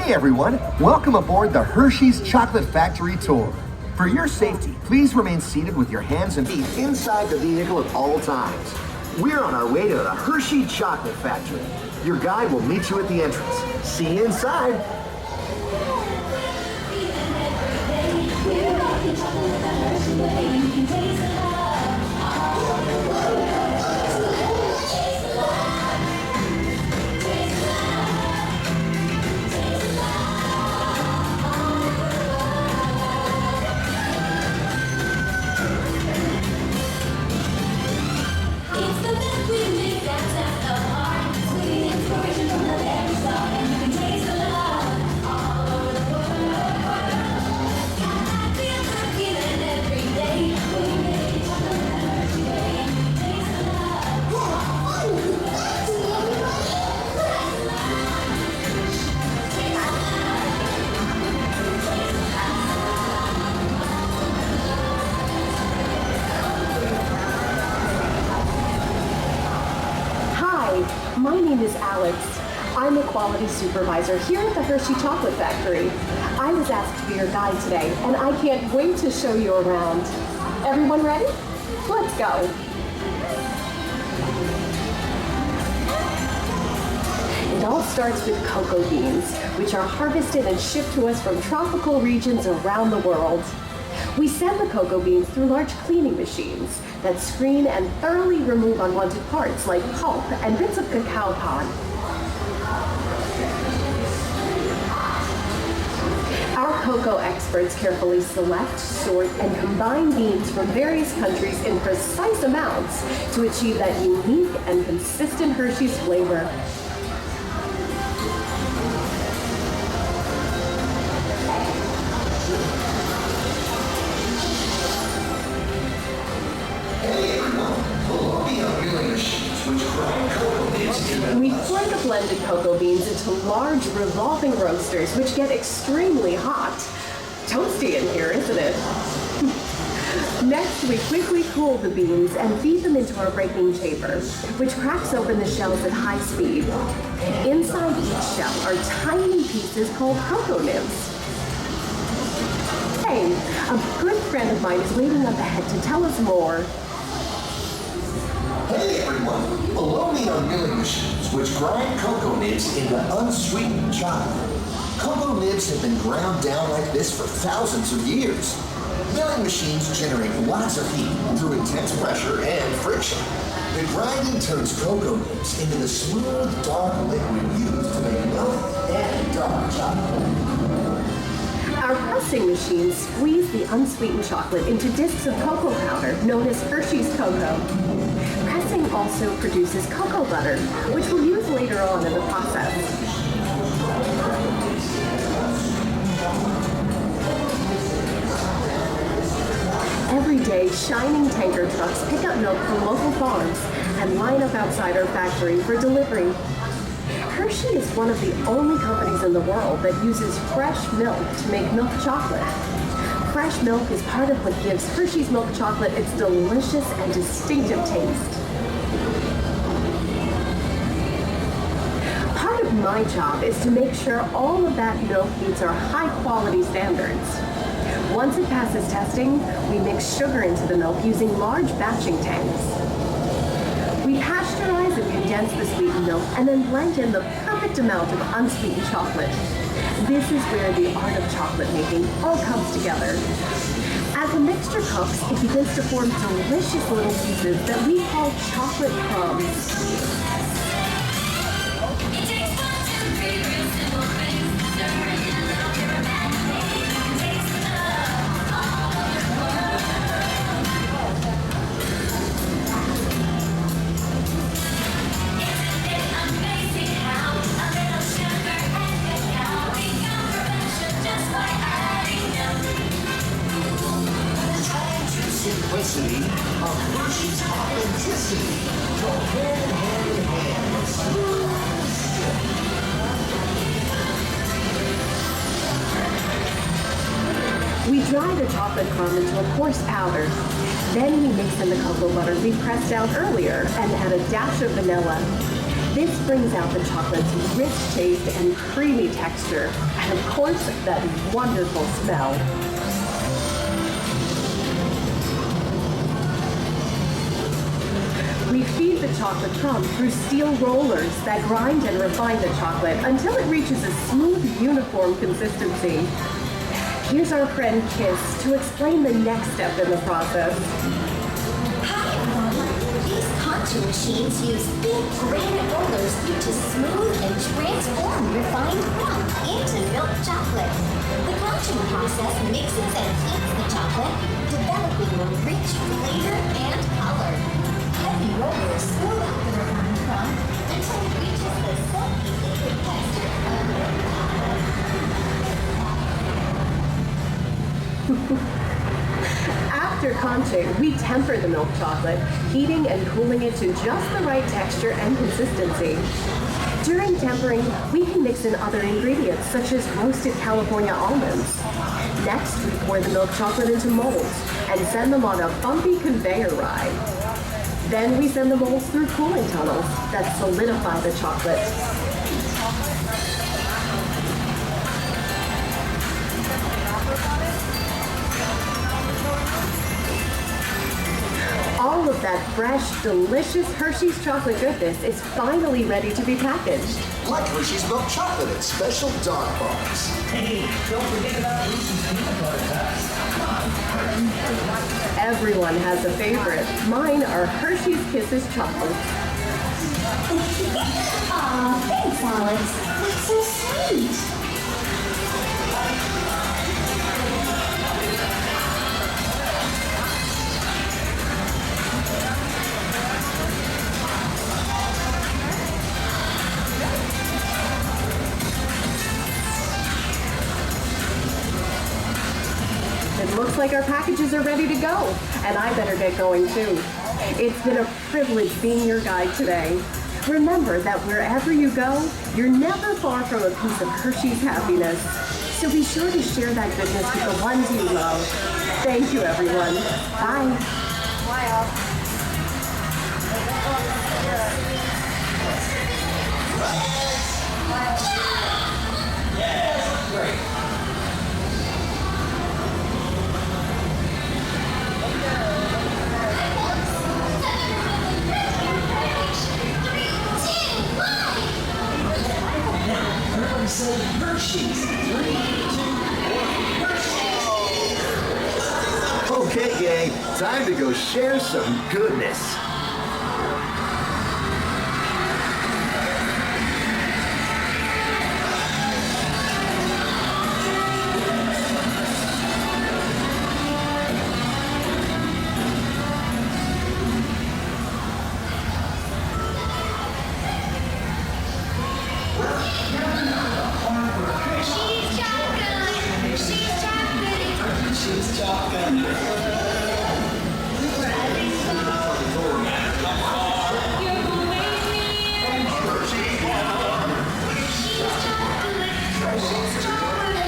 Hey everyone, welcome aboard the Hershey's Chocolate Factory Tour. For your safety, please remain seated with your hands and feet inside the vehicle at all times. We're on our way to the Hershey Chocolate Factory. Your guide will meet you at the entrance. See you inside. My name is Alex. I'm a quality supervisor here at the Hershey Chocolate Factory. I was asked to be your guide today, and I can't wait to show you around. Everyone ready? Let's go. It all starts with cocoa beans, which are harvested and shipped to us from tropical regions around the world. We send the cocoa beans through large cleaning machines that screen and thoroughly remove unwanted parts like pulp and bits of cacao pod. Our cocoa experts carefully select, sort, and combine beans from various countries in precise amounts to achieve that unique and consistent Hershey's flavor. We pour the blended cocoa beans into large revolving roasters, which get extremely hot. Toasty in here, isn't it? Next, we quickly cool the beans and feed them into our breaking chamber, which cracks open the shells at high speed. Inside each shell are tiny pieces called cocoa nibs. Hey, a good friend of mine is waiting up ahead to tell us more. Hey everyone, below me are milling machines which grind cocoa nibs into unsweetened chocolate. Cocoa nibs have been ground down like this for thousands of years. Milling machines generate lots of heat through intense pressure and friction. The grinding turns cocoa nibs into the smooth, dark liquid used to make milk and dark chocolate. Our pressing machines squeeze the unsweetened chocolate into discs of cocoa powder known as Hershey's cocoa. Pressing also produces cocoa butter, which we'll use later on in the process. Every day, shining tanker trucks pick up milk from local farms and line up outside our factory for delivery. Hershey is one of the only companies in the world that uses fresh milk to make milk chocolate. Fresh milk is part of what gives Hershey's milk chocolate its delicious and distinctive taste. Part of my job is to make sure all of that milk meets our high-quality standards. Once it passes testing, we mix sugar into the milk using large batching tanks. We pasteurize and condense the sweetened milk and then blend in the perfect amount of unsweetened chocolate. This is where the art of chocolate making all comes together. As the mixture cooks, it begins to form delicious little pieces that we call chocolate crumbs. Simplicity of Hershey's authenticity. Go hand in hand. We dry the chocolate crumb into a coarse powder. Then we mix in the cocoa butter we pressed out earlier and add a dash of vanilla. This brings out the chocolate's rich taste and creamy texture, and of course, that wonderful smell. We feed the chocolate crumb through steel rollers that grind and refine the chocolate until it reaches a smooth, uniform consistency. Here's our friend Kiss to explain the next step in the process. Hi everyone. These conching machines use big granite rollers to smooth and transform refined crumb into milk chocolate. The conching process mixes and heats the chocolate, developing a rich flavor and color. Heavy rollers smooth out the refined crumb until it reaches the silky liquid texture of milk chocolate. After conching, we temper the milk chocolate, heating and cooling it to just the right texture and consistency. During tempering, we can mix in other ingredients such as roasted California almonds. Next, we pour the milk chocolate into molds and send them on a bumpy conveyor ride. Then we send the molds through cooling tunnels that solidify the chocolate. All of that fresh, delicious Hershey's chocolate goodness is finally ready to be packaged. Like Hershey's milk chocolate in special dog bars. Hey, don't forget about Reese's peanut butter cups. Everyone has a favorite. Mine are Hershey's Kisses chocolates. Aw, thanks, Alex. That's so sweet. It looks like our packages are ready to go, and I better get going too. It's been a privilege being your guide today. Remember that wherever you go, you're never far from a piece of Hershey's happiness. So be sure to share that goodness with the ones you love. Thank you, everyone. Bye. Everybody say Hershey's. 3, 2, 1, Hershey's. Okay, gang, time to go share some goodness. She's chocolate. She's chocolate. She's chocolate.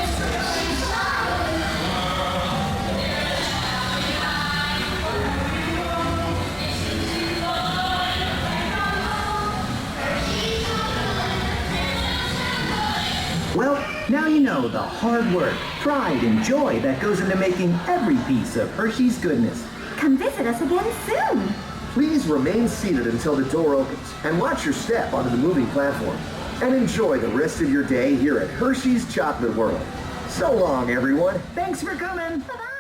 Well, now you know the hard work, pride, and joy that goes into making every piece of Hershey's goodness. Come visit us again soon. Please remain seated until the door opens and watch your step onto the moving platform. And enjoy the rest of your day here at Hershey's Chocolate World. So long, everyone. Thanks for coming. Bye-bye.